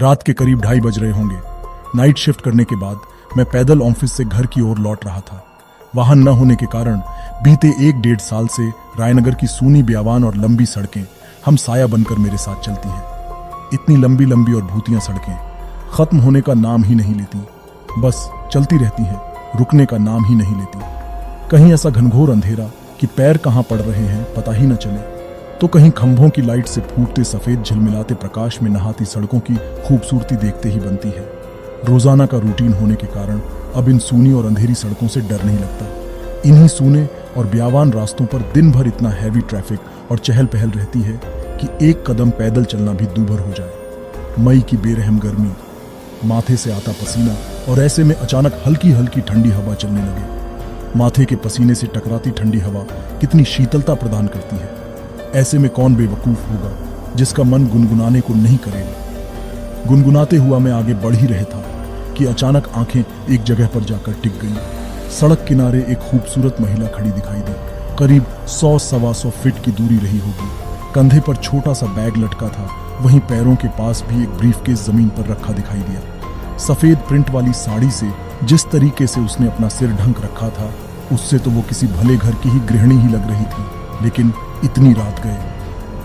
रात के करीब 2:30 बज रहे होंगे। नाइट शिफ्ट करने के बाद मैं पैदल ऑफिस से घर की ओर लौट रहा था। वाहन न होने के कारण बीते 1-1.5 साल से रायनगर की सूनी ब्यावान और लंबी सड़कें हम साया बनकर मेरे साथ चलती हैं। इतनी लंबी लंबी और भूतियां सड़कें खत्म होने का नाम ही नहीं लेती, बस चलती रहती हैं, रुकने का नाम ही नहीं लेती। कहीं ऐसा घनघोर अंधेरा कि पैर कहाँ पड़ रहे हैं पता ही न चले, तो कहीं खंभों की लाइट से फूटते सफेद झिलमिलाते प्रकाश में नहाती सड़कों की खूबसूरती देखते ही बनती है। रोजाना का रूटीन होने के कारण अब इन सूनी और अंधेरी सड़कों से डर नहीं लगता। इन्हीं सूने और ब्यावान रास्तों पर दिन भर इतना हैवी ट्रैफिक और चहल पहल रहती है कि एक कदम पैदल चलना भी दूभर हो जाए। मई की बेरहम गर्मी, माथे से आता पसीना और ऐसे में अचानक हल्की हल्की ठंडी हवा चलने लगे। माथे के पसीने से टकराती ठंडी हवा कितनी शीतलता प्रदान करती है। ऐसे में कौन बेवकूफ होगा जिसका मन गुनगुनाने को नहीं करेगा। गुनगुनाते हुआ मैं आगे बढ़ ही रहा था कि अचानक आंखें एक जगह पर जाकर टिक गईं। सड़क किनारे एक खूबसूरत महिला खड़ी दिखाई दी। करीब 100-125 फीट की दूरी रही होगी। कंधे पर छोटा सा बैग लटका था, वहीं पैरों के पास भी एक ब्रीफकेस जमीन पर रखा दिखाई दिया। सफेद प्रिंट वाली साड़ी से जिस तरीके से उसने अपना सिर ढक रखा था, उससे तो वो किसी भले घर की ही गृहिणी ही लग रही थी। लेकिन इतनी रात गए,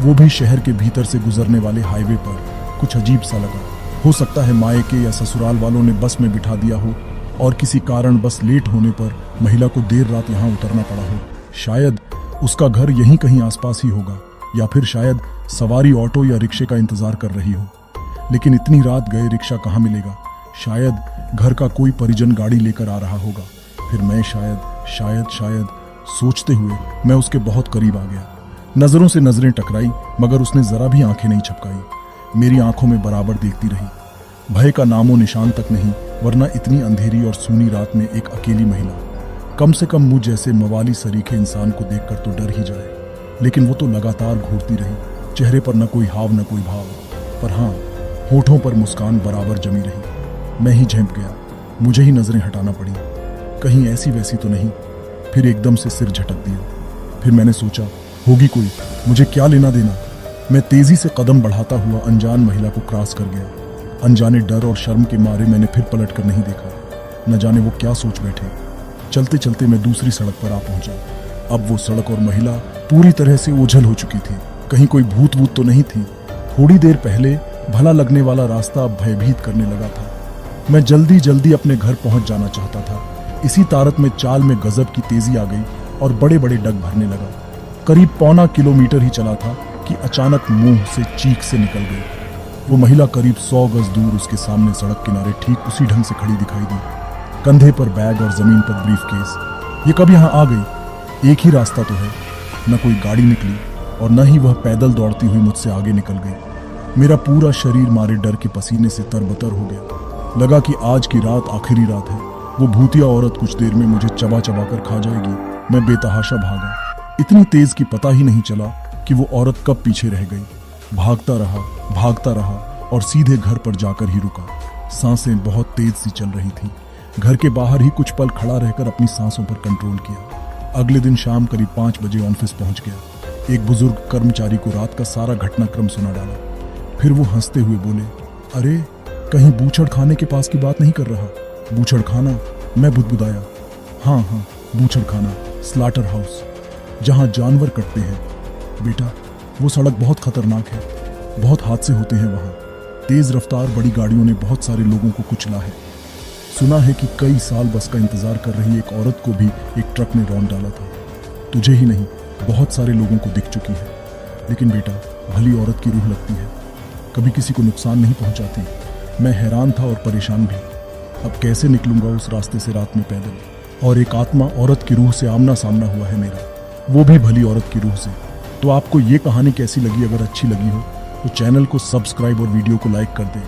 वो भी शहर के भीतर से गुजरने वाले हाईवे पर, कुछ अजीब सा लगा। हो सकता है मायके या ससुराल वालों ने बस में बिठा दिया हो और किसी कारण बस लेट होने पर महिला को देर रात यहाँ उतरना पड़ा हो। शायद उसका घर यहीं कहीं आसपास ही होगा, या फिर शायद सवारी ऑटो या रिक्शे का इंतजार कर रही हो। लेकिन इतनी रात गए रिक्शा कहाँ मिलेगा? शायद घर का कोई परिजन गाड़ी लेकर आ रहा होगा। फिर मैं शायद सोचते हुए मैं उसके बहुत करीब आ गया। नजरों से नजरें टकराई, मगर उसने जरा भी आंखें नहीं झपकाई। मेरी आंखों में बराबर देखती रही। भय का नामो निशान तक नहीं, वरना इतनी अंधेरी और सूनी रात में एक अकेली महिला, कम से कम मुझ जैसे मवाली सरीखे इंसान को देखकर तो डर ही जाए। लेकिन वो तो लगातार घूरती रही। चेहरे पर न कोई हाव न कोई भाव, पर हाँ, होठों पर मुस्कान बराबर जमी रही। मैं ही झेंप गया, मुझे ही नजरें हटाना पड़ी, कहीं ऐसी वैसी तो नहीं। फिर एकदम से सिर झटक दिया। फिर मैंने सोचा, होगी कोई, मुझे क्या लेना देना। मैं तेजी से कदम बढ़ाता हुआ अनजान महिला को क्रॉस कर गया। अनजाने डर और शर्म के मारे मैंने फिर पलट कर नहीं देखा। न जाने वो क्या सोच बैठे। चलते चलते मैं दूसरी सड़क पर आ पहुंचा। अब वो सड़क और महिला पूरी तरह से ओझल हो चुकी थी। कहीं कोई भूत वूत तो नहीं थी। थोड़ी देर पहले भला लगने वाला रास्ता अब भयभीत करने लगा था। मैं जल्दी जल्दी अपने घर पहुंच जाना चाहता था। इसी तारत में चाल में गजब की तेजी आ गई और बड़े बड़े डग भरने लगा। करीब 0.25 किलोमीटर ही चला था कि अचानक मुंह से चीख से निकल गई। वो महिला करीब 100 गज दूर उसके सामने सड़क किनारे ठीक उसी ढंग से खड़ी दिखाई दी। कंधे पर बैग और जमीन पर ब्रीफकेस। ये कब यहाँ आ गई? एक ही रास्ता तो है। न कोई गाड़ी निकली और न ही वह पैदल दौड़ती हुई मुझसे आगे निकल गई। मेरा पूरा शरीर मारे डर के पसीने से तरबतर हो गया। लगा कि आज की रात आखिरी रात है। वो भूतिया औरत कुछ देर में मुझे चबा चबा कर खा जाएगी। मैं बेतहाशा भागा। इतनी तेज कि पता ही नहीं चला कि वो औरत कब पीछे रह गई। भागता रहा और सीधे घर पर जाकर ही रुका। सांसें बहुत तेज सी चल रही थी। घर के बाहर ही कुछ पल खड़ा रहकर अपनी सांसों पर कंट्रोल किया। अगले दिन शाम करीब 5 बजे ऑफिस पहुंच गया। एक बुजुर्ग कर्मचारी को रात का सारा घटनाक्रम सुना डाला। फिर वो हंसते हुए बोले, अरे कहीं बूचड़ खाने के पास की बात नहीं कर रहा? बूचड़ खाना? मैं बुदबुदाया। हाँ, बूचड़ खाना, स्लाटर हाउस, जहाँ जानवर कटते हैं। बेटा, वो सड़क बहुत खतरनाक है। बहुत हादसे होते हैं वहाँ। तेज रफ्तार बड़ी गाड़ियों ने बहुत सारे लोगों को कुचला है। सुना है कि कई साल बस का इंतजार कर रही एक औरत को भी एक ट्रक ने रौंद डाला था। तुझे ही नहीं, बहुत सारे लोगों को दिख चुकी है। लेकिन बेटा, भली औरत की रूह लगती है, कभी किसी को नुकसान नहीं पहुंचाती। मैं हैरान था और परेशान भी। अब कैसे निकलूंगा उस रास्ते से रात में पैदल? और एक आत्मा औरत की रूह से आमना सामना हुआ है मेरा, वो भी भली औरत की रूह से। तो आपको ये कहानी कैसी लगी? अगर अच्छी लगी हो तो चैनल को सब्सक्राइब और वीडियो को लाइक कर दें।